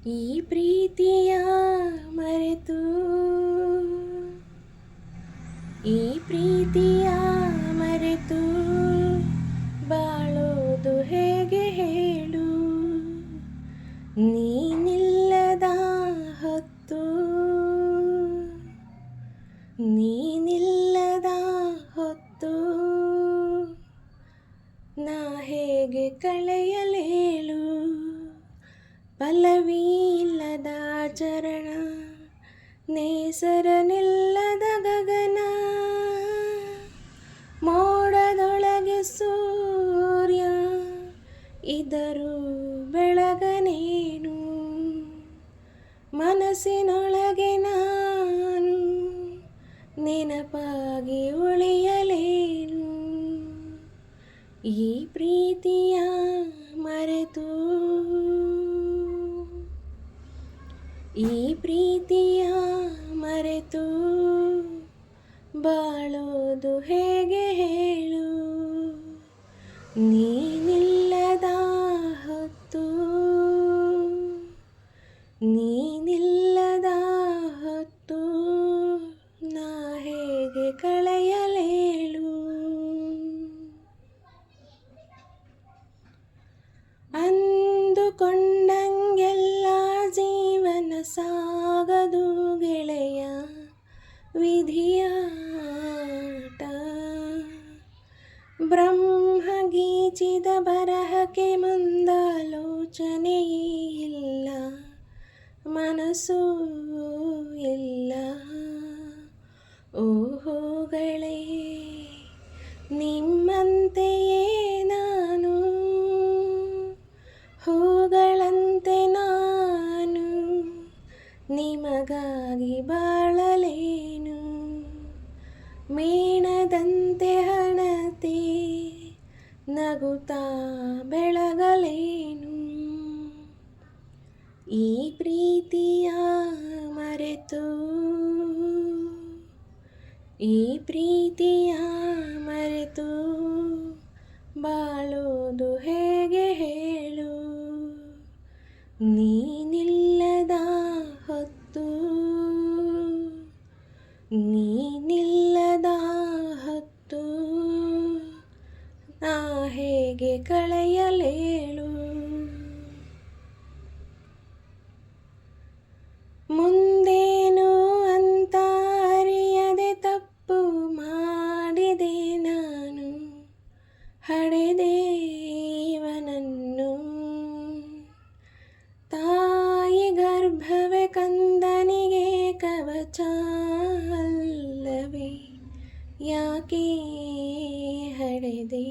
ಈ ಪ್ರೀತಿಯ ಮರೆತು ಈ ಪ್ರೀತಿಯ ಮರೆತು ಬಾಳೋದು ಹೇಗೆ ಹೇಳು. ನೀನಿಲ್ಲದ ಹೊತ್ತು ನೀನಿಲ್ಲದ ಹೊತ್ತು ನಾ ಹೇಗೆ ಕಳೆಯಲೇಳು. ಪಲ್ಲವಿಯಿಲ್ಲದ ಚರಣ, ನೇಸರನಿಲ್ಲದ ಗಗನ, ಮೋಡದೊಳಗೆ ಸೂರ್ಯ ಇದರೂ ಬೆಳಗನೇನು. ಮನಸ್ಸಿನೊಳಗೆ ನಾನು ನೆನಪಾಗಿ ಉಳಿಯಲೇನು. ಈ ಪ್ರೀತಿಯ ಮರೆತು ಈ ಪ್ರೀತಿಯ ಮರೆತು ಬಾಳೋದು ಹೇಗೆ ಹೇಳು. ನೀನಿಲ್ಲದ ಹೊತ್ತು ನೀನಿಲ್ಲದ ಹೊತ್ತು ನಾ ಹೇಗೆ ಕಳೆಯಲೇಳು. ಅಂದುಕೊಂಡಂಗೆಲ್ಲ ಜೀವನ ಸಾಗದು ಗೆಳೆಯ, ವಿಧಿಯಾಟ. ಬ್ರಹ್ಮ ಗೀಚಿದ ಬರಹಕ್ಕೆ ಮುಂದಾಲೋಚನೆಯೇ ಇಲ್ಲ, ಮನಸ್ಸೂ ಇಲ್ಲ. ಓಹೋಗಳೇ, ನಿಮ್ಮಂತೆಯೇ ನಾನು, ಹೂಗಳಂತೆ ನಾನು ನಿಮಗಾಗಿ ಬಾಳಲೇನು. ಮೇಣದಂತೆ ಹಣತೆ ನಗುತ್ತಾ ಬೆಳಗಲೇನು. ಈ ಪ್ರೀತಿಯ ಮರೆತು ಈ ಪ್ರೀತಿಯ ಮರೆತು ಬಾಳೋದು ಹೇಗೆ ಹೇಳು. ನೀನಿಲ್ಲದ ಹೊತ್ತು ನೀನಿಲ್ಲದ ಹೊತ್ತು ನಾ ಹೇಗೆ ಕಳೆಯಲೇಳು. ಮುಂದೇನು ಅಂತ ಅರಿಯದೆ ತಪ್ಪು ಮಾಡಿದೆ ನಾನು, ಹಡೆದೆ ಇವನನ್ನು. ತಾಯಿ ಗರ್ಭವೇ ಕಂದನಿಗೆ ಕವಚ ಅಲ್ಲವೇ, ಯಾಕೆ ಹಡೆದೆ.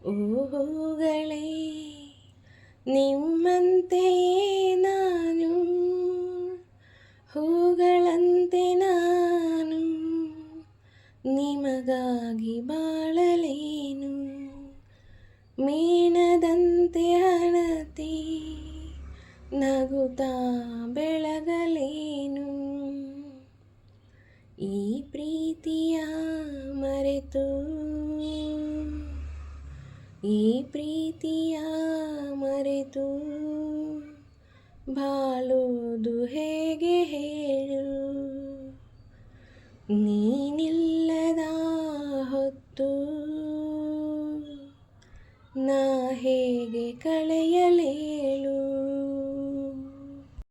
ಓಹೋಗಳೇ, ನಿಮ್ಮಂತೆಯೇ ನಾನು, ಹೂಗಳಂತೆ ನಾನು ನಿಮಗಾಗಿ ಬಾಳಲೇನು. ಮೇಣದಂತೆ ಹಣತೆ ನಗುತ್ತಾ ಬೆಳಗಲೇನು. ಈ ಪ್ರೀತಿಯ ಮರೆತು ಈ ಪ್ರೀತಿಯ ಮರೆತು ಬಾಳೋದು ಹೇಗೆ ಹೇಳು. ನೀನಿಲ್ಲದ ಹೊತ್ತು ನಾ ಹೇಗೆ ಕಳೆಯಲೇ.